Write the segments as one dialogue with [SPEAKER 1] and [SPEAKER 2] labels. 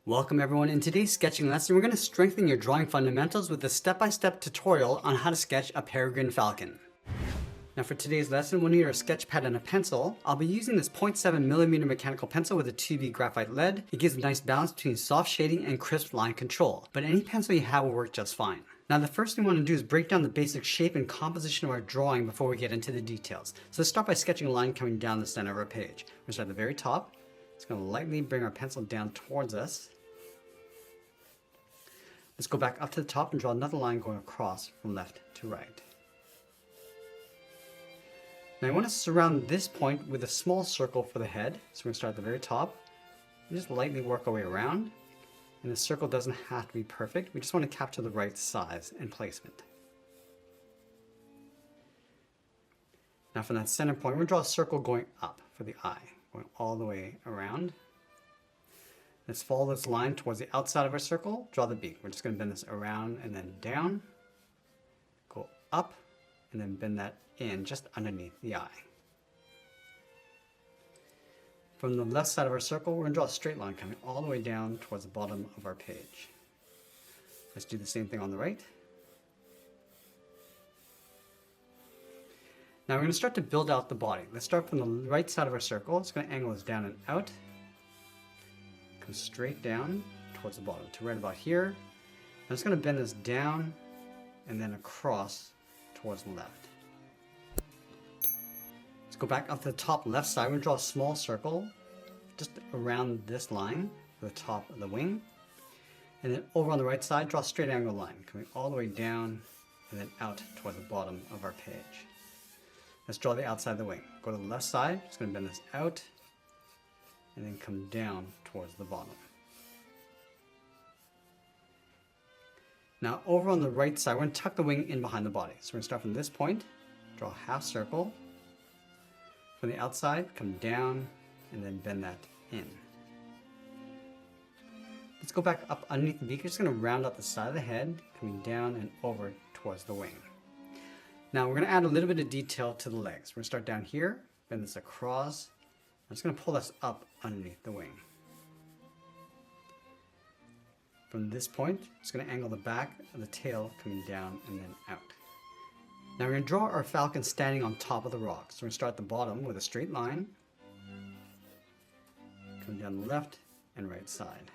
[SPEAKER 1] Welcome everyone. In today's sketching lesson, we're going to strengthen your drawing fundamentals with a step-by-step tutorial on how to sketch a peregrine falcon. Now for today's lesson, we'll need our sketch pad and a pencil. I'll be using this 0.7mm mechanical pencil with a 2B graphite lead. It gives a nice balance between soft shading and crisp line control, but any pencil you have will work just fine. Now the first thing we want to do is break down the basic shape and composition of our drawing before we get into the details. So let's start by sketching a line coming down the center of our page. We're going to start at the very top. It's going to lightly bring our pencil down towards us. Let's go back up to the top and draw another line going across from left to right. Now I want to surround this point with a small circle for the head. So we're going to start at the very top and just lightly work our way around. And the circle doesn't have to be perfect. We just want to capture the right size and placement. Now from that center point, we're going to draw a circle going up for the eye, going all the way around. Let's follow this line towards the outside of our circle, draw the beak. We're just going to bend this around and then down, go up, and then bend that in just underneath the eye. From the left side of our circle, we're going to draw a straight line coming all the way down towards the bottom of our page. Let's do the same thing on the right. Now we're going to start to build out the body. Let's start from the right side of our circle. It's going to angle us down and out. Come straight down towards the bottom to right about here. I'm just going to bend this down and then across towards the left. Let's go back up to the top left side. We're going to draw a small circle just around this line for the top of the wing. And then over on the right side, draw a straight angle line coming all the way down and then out towards the bottom of our page. Let's draw the outside of the wing. Go to the left side. Just going to bend this out and then come down towards the bottom. Now over on the right side, we're going to tuck the wing in behind the body. So we're going to start from this point, draw a half circle. From the outside, come down and then bend that in. Let's go back up underneath the beak. We're just going to round out the side of the head, coming down and over towards the wing. Now we're going to add a little bit of detail to the legs. We're going to start down here, bend this across. I'm just going to pull this up underneath the wing. From this point, just going to angle the back of the tail coming down and then out. Now we're going to draw our falcon standing on top of the rock. So we're going to start at the bottom with a straight line, come down the left and right side.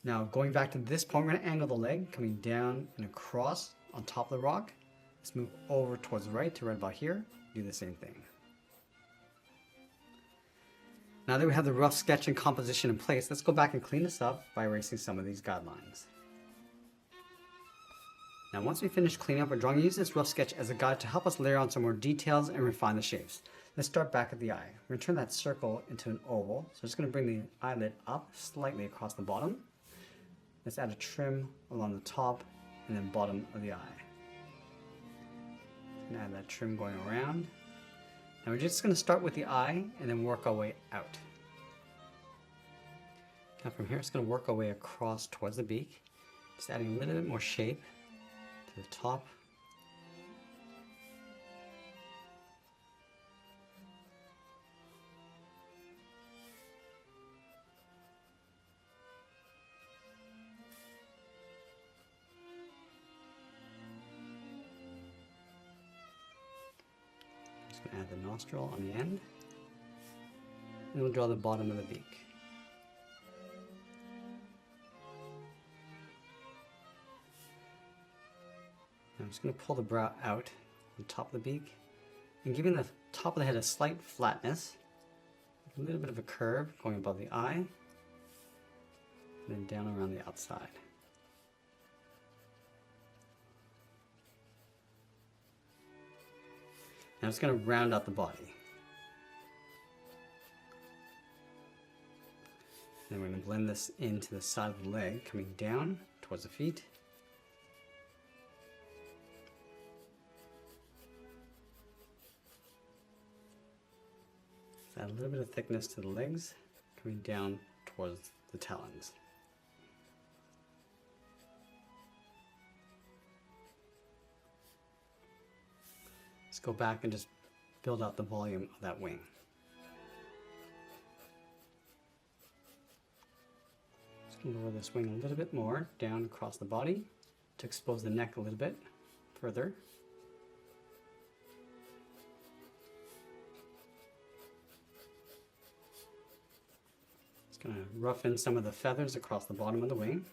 [SPEAKER 1] Now going back to this point, we're going to angle the leg coming down and across on top of the rock. Let's move over towards the right to right about here. Do the same thing. Now that we have the rough sketch and composition in place, let's go back and clean this up by erasing some of these guidelines. Now once we finish cleaning up our drawing, use this rough sketch as a guide to help us layer on some more details and refine the shapes. Let's start back at the eye. We're going to turn that circle into an oval. So I'm just going to bring the eyelid up slightly across the bottom. Let's add a trim along the top and then bottom of the eye. And add that trim going around. Now we're just going to start with the eye and then work our way out. Now from here, it's going to work our way across towards the beak, just adding a little bit more shape to the top. Just going to add the nostril on the end, and we'll draw the bottom of the beak. I'm just going to pull the brow out on top of the beak and giving the top of the head a slight flatness, a little bit of a curve going above the eye, and then down around the outside. Now I'm just going to round out the body. Then we're going to blend this into the side of the leg, coming down towards the feet. Add a little bit of thickness to the legs, coming down towards the talons. Let's go back and just build out the volume of that wing. Lower this wing a little bit more down across the body to expose the neck a little bit further. Just going to roughen some of the feathers across the bottom of the wing,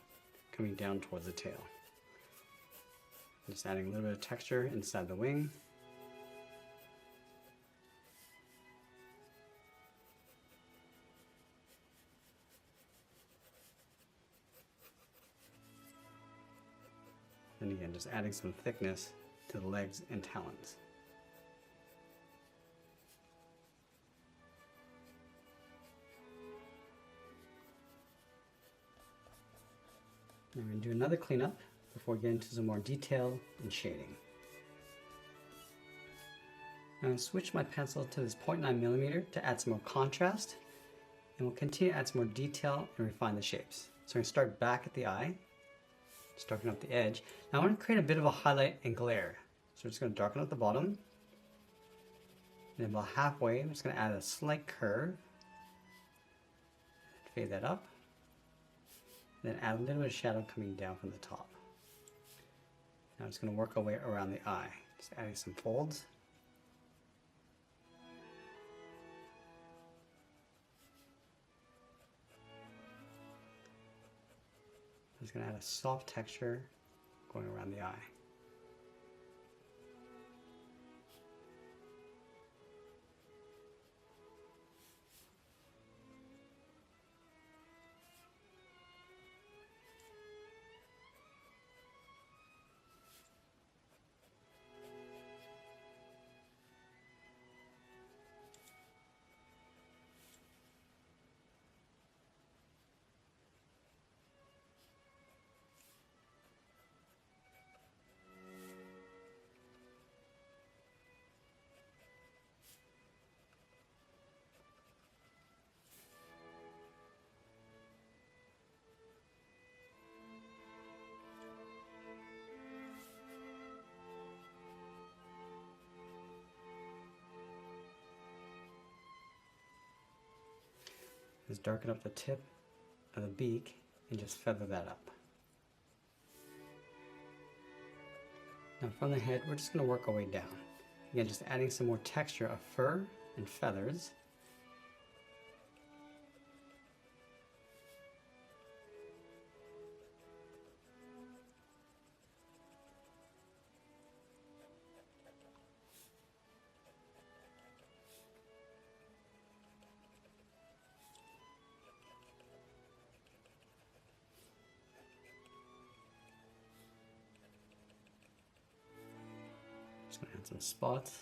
[SPEAKER 1] coming down towards the tail. Just adding a little bit of texture inside the wing. And again, just adding some thickness to the legs and talons. Now we're going to do another cleanup before we get into some more detail and shading. I'm going to switch my pencil to this 0.9mm to add some more contrast, and we'll continue to add some more detail and refine the shapes. So I'm going to start back at the eye. Just darken up the edge. Now I want to create a bit of a highlight and glare. So we're just going to darken up the bottom. And then about halfway, I'm just going to add a slight curve. Fade that up. And then add a little bit of shadow coming down from the top. Now I'm just going to work our way around the eye. Just adding some folds. I'm just going to add a soft texture going around the eye. Just darken up the tip of the beak and just feather that up. Now from the head, we're just going to work our way down. Again, just adding some more texture of fur and feathers. Just going to add some spots.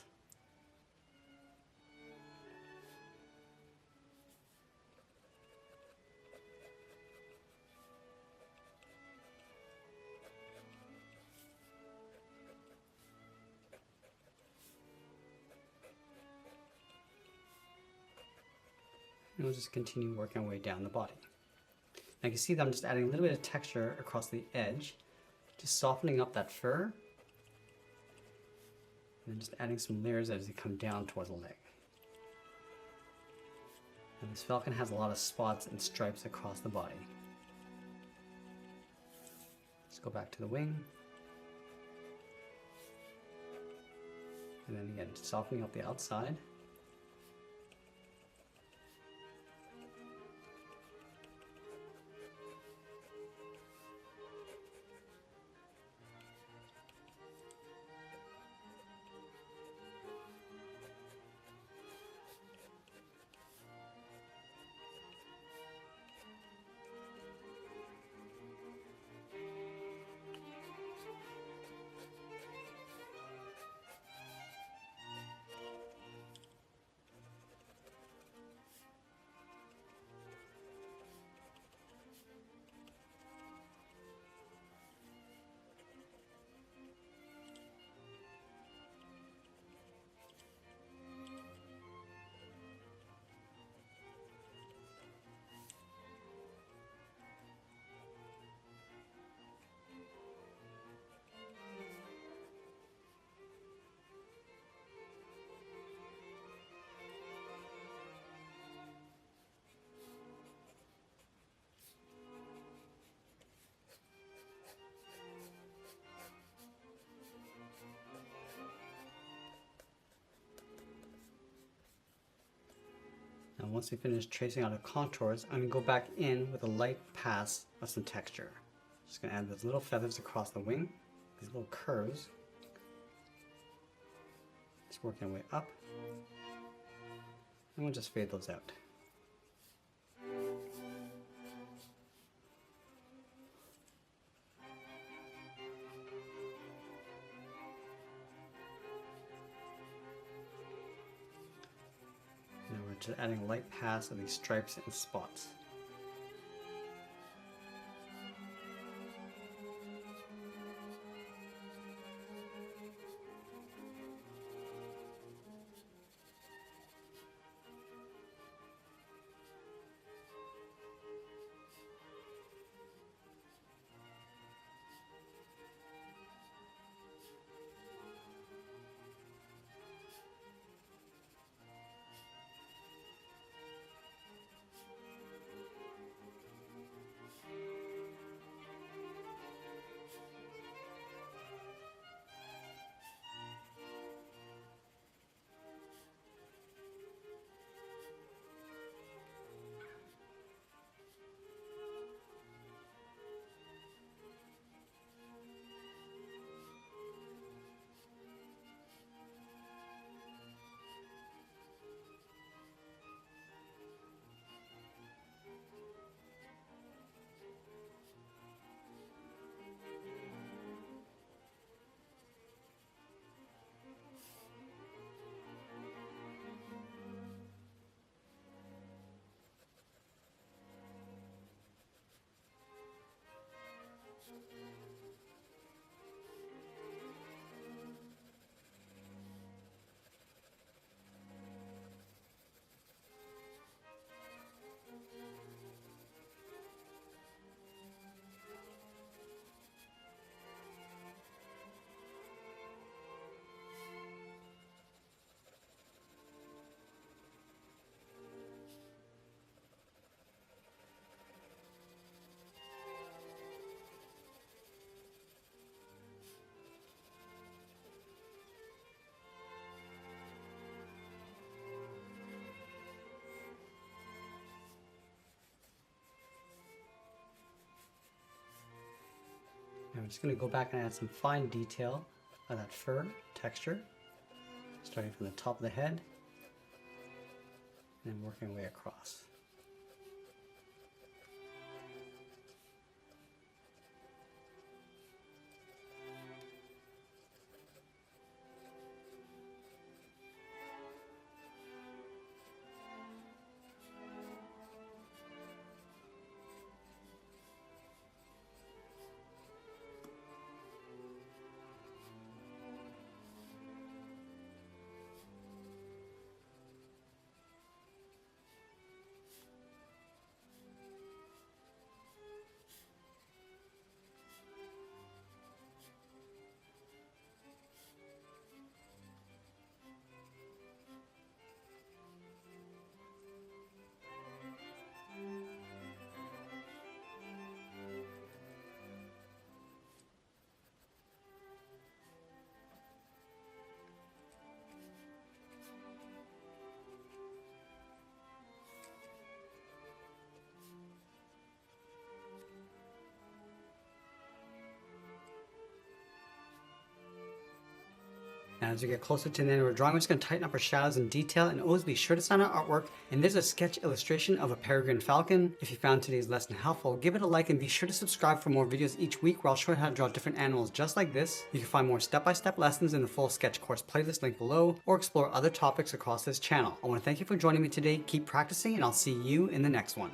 [SPEAKER 1] And we'll just continue working our way down the body. Now you can see that I'm just adding a little bit of texture across the edge, just softening up that fur. And then just adding some layers as they come down towards the leg. And this falcon has a lot of spots and stripes across the body. Let's go back to the wing. And then again, softening up the outside. once we finish tracing out the contours, I'm going to go back in with a light pass of some texture. Just going to add those little feathers across the wing, these little curves. Just working our way up. And we'll just fade those out. Now we're just adding a light pass of these stripes and spots. I'm just going to go back and add some fine detail of that fur texture, starting from the top of the head and working our way across. Now as we get closer to the end of our drawing, we're just going to tighten up our shadows and detail, and always be sure to sign our artwork. And there's a sketch illustration of a peregrine falcon. If you found today's lesson helpful, give it a like and be sure to subscribe for more videos each week where I'll show you how to draw different animals just like this. You can find more step-by-step lessons in the full sketch course playlist linked below, or explore other topics across this channel. I want to thank you for joining me today. Keep practicing and I'll see you in the next one.